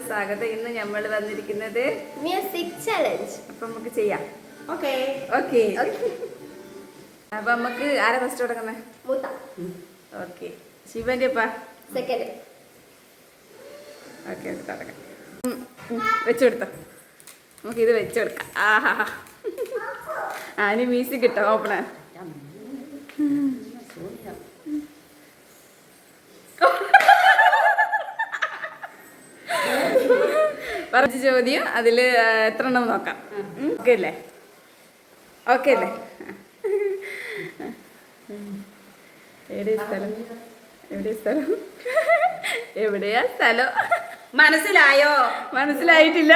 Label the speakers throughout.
Speaker 1: സ്വാഗതം. ഇന്ന് നമ്മൾ വന്നിരിക്കുന്നത്
Speaker 2: മ്യൂസിക് ചലഞ്ച്.
Speaker 1: അപ്പൊ നമുക്ക് ചെയ്യാം.
Speaker 2: ഓക്കേ.
Speaker 1: അപ്പൊ നമുക്ക് ആരാ ഫസ്റ്റ് തുടങ്ങുന്നത്?
Speaker 2: മൂത്ത.
Speaker 1: ഓക്കെ, ശിവന്റെ അപ്പാ
Speaker 2: സെക്കൻഡ്.
Speaker 1: ഓക്കെ, തുടങ്ങാം. വെച്ചു കൊടുത്തോ, നമുക്ക് ഇത് വെച്ചു കൊടുക്കാം. ആഹാ, ഇനി മ്യൂസിക് കിട്ടോ ഓപ്പണർ. പറഞ്ഞ ചോദ്യം അതിൽ എത്ര എണ്ണം നോക്കാം. ഓക്കെ അല്ലേ? ഓക്കെ അല്ലേ? എവിടെയാ സ്ഥലം? എവിടെയാ സ്ഥലം?
Speaker 3: മനസ്സിലായോ?
Speaker 1: മനസ്സിലായിട്ടില്ല.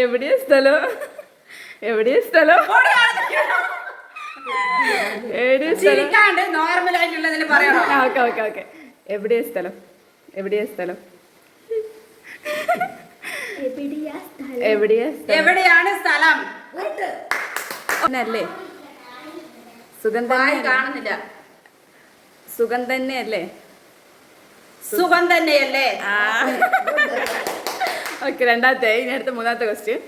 Speaker 1: എവിടെയാ സ്ഥലം?
Speaker 3: നോർമൽ ആയിട്ടുള്ളതിന് പറയണം.
Speaker 1: ഓക്കെ. എവിടെയാ സ്ഥലം?
Speaker 3: എവിടെയാണ് സ്ഥലം?
Speaker 1: അല്ലേ? സുഖം തന്നെ
Speaker 3: കാണുന്നില്ല.
Speaker 1: സുഖം തന്നെയല്ലേ?
Speaker 3: സുഖം തന്നെയല്ലേ?
Speaker 1: ഓക്കെ, രണ്ടാമത്തെ. ഇനി അടുത്ത മൂന്നാമത്തെ ക്വസ്റ്റ്യൻ.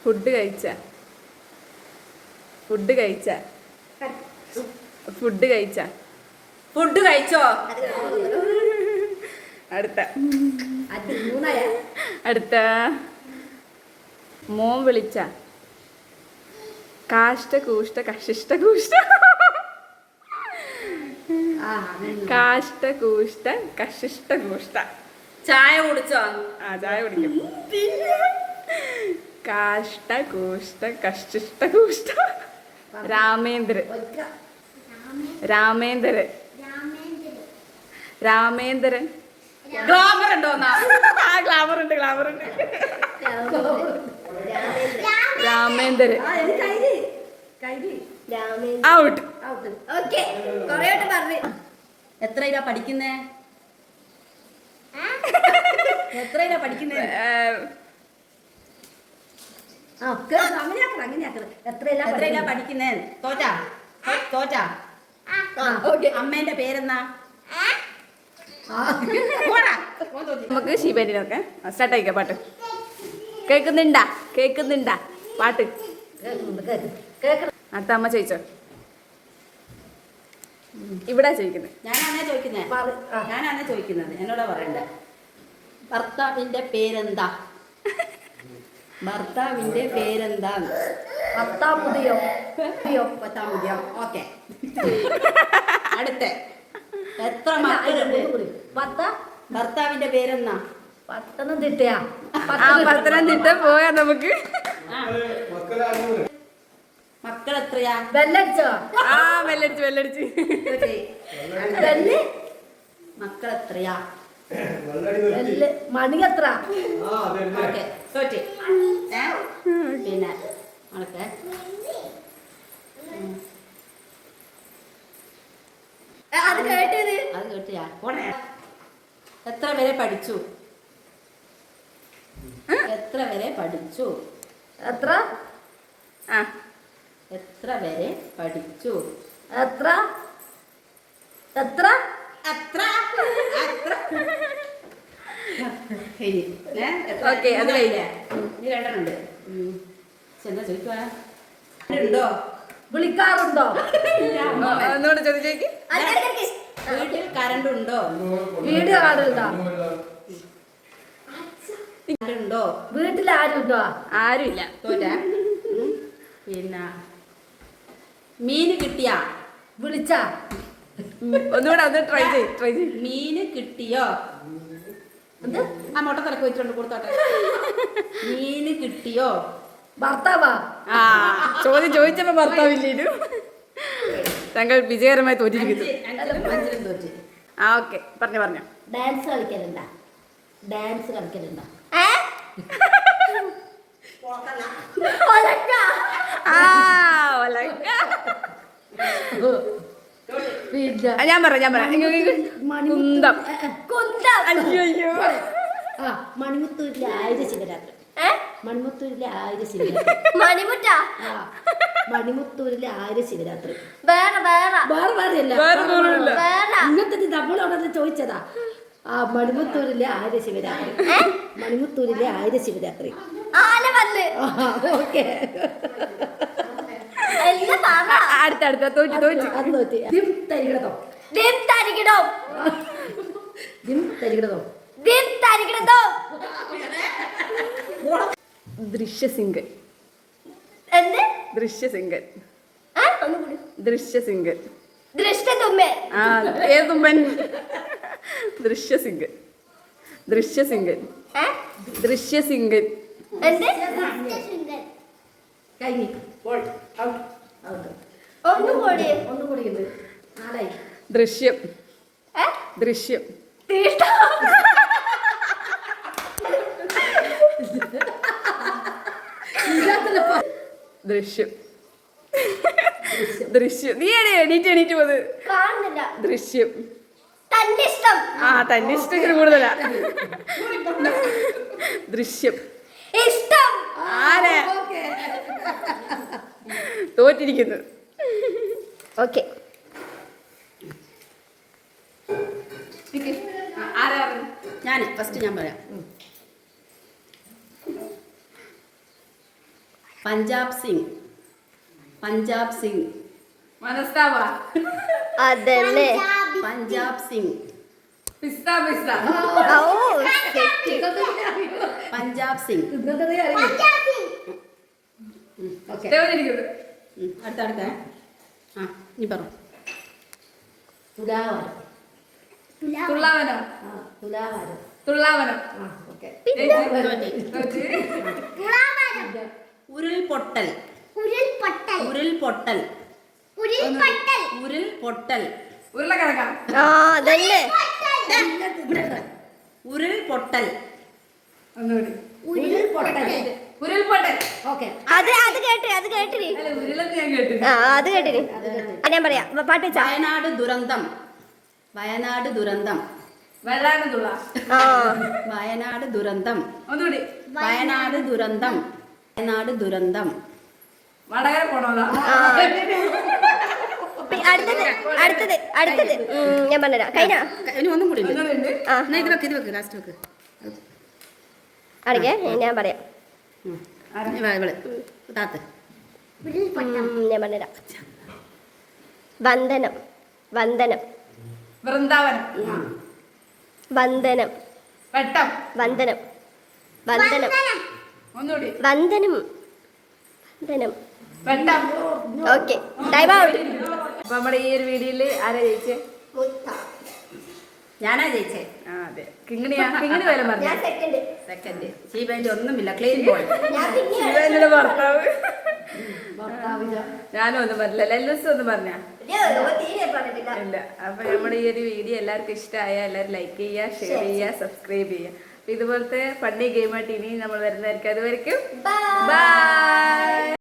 Speaker 1: ഫുഡ് കഴിച്ചോ?
Speaker 3: ഫുഡ് കഴിച്ചോ?
Speaker 1: അടുത്ത മോൻ വിളിച്ച? കാഷ്ട കൂഷ്ട കഷിഷ്ട കൂഷ്ട. കാഷ്ട കൂഷ്ട കഷിഷ്ട കൂഷ്ട.
Speaker 3: ചായ കുടിച്ചോ?
Speaker 1: ചായ കുടിക്കും. കാഷ്ട കൂഷ്ട കഷിഷ്ട കൂഷ്ട. രാമേന്ദ്രൻ.
Speaker 3: ഗ്ലാമർ ഉണ്ടോ?
Speaker 1: ഗ്ലാമർ ഉണ്ട്. രാമേന്ദ്രൻ ഔട്ട്.
Speaker 3: എത്രയിലാ പഠിക്കുന്നേ? എത്രയിലാ പഠിക്കുന്നേ? തോറ്റാ. അമ്മേന്റെ പേരെന്നാ?
Speaker 1: നമുക്ക് ശിവനിനൊക്കെ സ്റ്റാർട്ട് ആയിക്കാം. പാട്ട് കേൾക്കുന്നുണ്ടാ? പാട്ട് അടുത്ത അമ്മ ചോദിച്ചോ. ഇവിടെ ചോദിക്കുന്നത്.
Speaker 3: ഞാനാണേ ചോദിക്കുന്നത്. എന്നോടാ പറയണ്ടേ. ഭർത്താവിന്റെ പേരെന്താ? പത്താമുദിയോ. ഓക്കെ. അടുത്ത എത്ര മക്കളുണ്ട്? ഭർത്താവിന്റെ പേരെന്നാ?
Speaker 1: പത്തനംതിട്ട പോയാ നമുക്ക്.
Speaker 3: മക്കൾ എത്രയാ?
Speaker 1: ബെല്ലടിച്ചു.
Speaker 3: മക്കൾ എത്രയാ?
Speaker 2: മണി എത്ര?
Speaker 3: ഓക്കെ, തോറ്റ്. പിന്നെ ആൾക്ക് അത് കേട്ടിയാ? എത്ര വരെ പഠിച്ചു? എത്ര വരെ പഠിച്ചു?
Speaker 1: ഓക്കെ, അത് കഴിഞ്ഞ
Speaker 3: രണ്ടെണ്ണുണ്ട്. എന്താ ചോദിക്കുവാ? ഉണ്ടോ?
Speaker 2: വിളിക്കാറുണ്ടോ?
Speaker 1: ഒന്നുകൂടെ ചോദിച്ചേക്ക്.
Speaker 3: വീട്ടിൽ കറണ്ട് ഉണ്ടോ?
Speaker 2: വീഡിയോ കാണുന്നുണ്ടോ? വീട്ടിൽ ആരുണ്ടോ?
Speaker 1: ആരുമില്ല.
Speaker 3: തോറ്റാ. പിന്നെ മീന് കിട്ടിയാ?
Speaker 2: വിളിച്ച?
Speaker 1: ഒന്നുകൂടെ അത് ട്രൈ ചെയ്.
Speaker 3: മീന് കിട്ടിയോ? ആ മുട്ടത്തലക്ക് വെച്ചിട്ടുണ്ട്, കൊടുത്തോട്ടെ. മീന് കിട്ടിയോ?
Speaker 2: ഭർത്താവാ?
Speaker 1: ചോദ്യം ചോദിച്ചപ്പോ ഭർത്താവില്ലേ? താങ്കൾ വിജയകരമായി തോറ്റിരിക്കുന്നു. ഓക്കെ, പറഞ്ഞോ.
Speaker 2: ഡാൻസ് കളിക്കലുണ്ടോ?
Speaker 1: ഞാൻ പറയാം. കുന്തം.
Speaker 2: അയ്യോ. മണിമുത്തൂരിലെ 1000 ശിവരാത്രി. മണിമുട്ട മണിമുത്തൂരിലെ ആര്യ ശിവരാത്രി.
Speaker 4: വേറെ വേറെ
Speaker 2: വേറെ വേറെയല്ല.
Speaker 1: വേറെ ദൂരമില്ല.
Speaker 4: വേറെ
Speaker 2: ഇങ്ങനത്തെ നമ്മളവിടെ ചോദിച്ചതാ. ആ മണിമുത്തൂരിലെ ആര്യ ശിവരാത്രി. മണിമുത്തൂരിലെ ആര്യ ശിവരാത്രി.
Speaker 4: ആന വന്ന്
Speaker 2: ഓക്കെ.
Speaker 4: എല്ലാം പറ
Speaker 1: അടുത്ത തോറ്റു
Speaker 2: അത് നോക്കി. ദിം തരികിടതോ.
Speaker 4: ദിം തരികിടോ
Speaker 2: ദിം തരികിടതോ.
Speaker 4: ദിം തരികിടോ
Speaker 1: ദൃശ്യസിംഗൻ.
Speaker 4: എന്ത്
Speaker 1: ദൃശ്യസിംഗൻ.
Speaker 4: ഒന്നുകൂടി
Speaker 1: ദൃശ്യസിംഗൻ.
Speaker 4: ദൃഷ്ടതുമ്മേ
Speaker 1: ആ ഏത് തുമ്പൻ? ദൃശ്യസിംഗൻ. ദൃശ്യസിംഗൻ. ദൃശ്യസിംഗൻ.
Speaker 4: എന്ത്
Speaker 2: കഴിഞ്ഞു. ഔട്ട്.
Speaker 4: ഒന്നുകൂടി
Speaker 2: ഒന്നുകൂടി ഉണ്ട്. നാലായി.
Speaker 1: ദൃശ്യം. ദൃശ്യം.
Speaker 4: തീഷ്ട
Speaker 1: ദൃശ്യം. ദൃശ്യം. നീ എണീറ്റ് പോത്.
Speaker 4: കാണുന്നില്ല
Speaker 1: ദൃശ്യം.
Speaker 4: തന്റെ ഇഷ്ടം
Speaker 1: ആ തന്നെ ഇഷ്ടത്തിന് കൂടുതലാ. ദൃശ്യം.
Speaker 4: ഇഷ്ടം
Speaker 1: ആരെ തോറ്റിരിക്കുന്നു.
Speaker 4: ഓക്കെ
Speaker 3: ഞാൻ ഫസ്റ്റ് ഞാൻ പറയാം. പഞ്ചാബ് സിംഗ്. പഞ്ചാബ് സിംഗ്.
Speaker 1: മനസ്താവാ.
Speaker 4: അതല്ലേ
Speaker 3: പഞ്ചാബ് സിംഗ്.
Speaker 1: പിസ്ത പിസ്ത.
Speaker 4: ഓ തെറ്റി
Speaker 3: പഞ്ചാബ് സിംഗ്.
Speaker 2: ഓക്കെ.
Speaker 3: അടുത്ത ആ നീ പറ.
Speaker 2: തുലാവാരം.
Speaker 1: തുള്ളാവനം.
Speaker 2: ആ തുലാവാരം.
Speaker 1: തുള്ളാവനം.
Speaker 2: ആ ഓക്കെ.
Speaker 3: ഉരുൾപൊട്ടൽ.
Speaker 4: ഉരുൾപൊട്ടൽ
Speaker 3: ഉരുൾപൊട്ടൽ.
Speaker 4: ഉരുൾപൊട്ടൽ
Speaker 3: ഉരുൾപൊട്ടൽ.
Speaker 1: ഉരുളക്കിഴങ്ങ.
Speaker 4: ആ അതല്ലേ
Speaker 3: ഉരുൾപൊട്ടൽ.
Speaker 1: ഒന്നുകൂടി.
Speaker 2: ഉരുൾപൊട്ടൽ.
Speaker 1: ഉരുൾപൊട്ടൽ.
Speaker 2: ഓക്കെ.
Speaker 4: അത് കേട്ടിരി
Speaker 1: അല്ല ഉരുളെന്ന് ഞാൻ കേട്ടു.
Speaker 4: ആ അത് കേട്ടിരി ഞാൻ പറയാം പാട്ട് വെച്ചാ
Speaker 3: വയനാട് ദുരന്തം. വയനാട് ദുരന്തം.
Speaker 1: വെള്ളാണ് തുള്ള.
Speaker 4: ആ
Speaker 3: വയനാട് ദുരന്തം.
Speaker 1: ഒന്നുകൂടി.
Speaker 3: വയനാട് ദുരന്തം. വയനാട് ദുരന്തം.
Speaker 1: വടകര പോണോതാ.
Speaker 4: ആ. അടുത്തത് ഞാൻ പറഞ്ഞുതരാം കഴിഞ്ഞ
Speaker 3: ഇനി ഒന്നും കൂടി ഉണ്ട്.
Speaker 1: ഒന്നുകൂടി ഉണ്ട്.
Speaker 4: ആ
Speaker 3: എന്നാ ഇത് വെക്ക് ലാസ്റ്റ് വെക്ക്.
Speaker 4: അടങ്ങേ ഞാൻ പറയാം
Speaker 3: ഇവള് താത്ത്.
Speaker 4: ഞാൻ പറഞ്ഞുതരാം വന്ദനം വന്ദനം
Speaker 1: വൃന്ദാവനം.
Speaker 4: വന്ദനം
Speaker 1: വെട്ടം.
Speaker 4: വന്ദനം വന്ദനം
Speaker 1: ഒന്നുകൂടി.
Speaker 4: വന്ദനം വന്ദനം
Speaker 1: വെട്ടം.
Speaker 4: ഓക്കെ ടൈം ഔട്ട്
Speaker 1: അപ്പൊ നമ്മുടെ ഈ ഒരു വീഡിയോയില് ആരാ ജയിച്ചേ?
Speaker 3: ഞാനാ ജയിച്ചേ.
Speaker 1: ആ അതെ. കിങ്ങിണി വേല പറഞ്ഞു.
Speaker 3: സെക്കൻഡ്. ശീബേന്റെ ഒന്നുമില്ല. Clean ball.
Speaker 1: ശിവന്റെ ഭർത്താവ്.
Speaker 2: ഭർത്താവില്ല.
Speaker 1: ഞാനും ഒന്നും പറഞ്ഞില്ല. ലെല്ലൂസ് ഒന്നും പറഞ്ഞ ഇല്ല. അപ്പൊ നമ്മുടെ ഈ ഒരു വീഡിയോ എല്ലാവർക്കും ഇഷ്ടമായ എല്ലാവരും ലൈക്ക് ചെയ്യുക, ഷെയർ ചെയ്യുക, സബ്സ്ക്രൈബ് ചെയ്യുക. അപ്പൊ ഇതുപോലത്തെ ഫണ്ണി ഗെയിമായിട്ട് ഇനി നമ്മൾ വരുന്നതായിരിക്കും. അതുവരെയ്ക്കും ബൈ.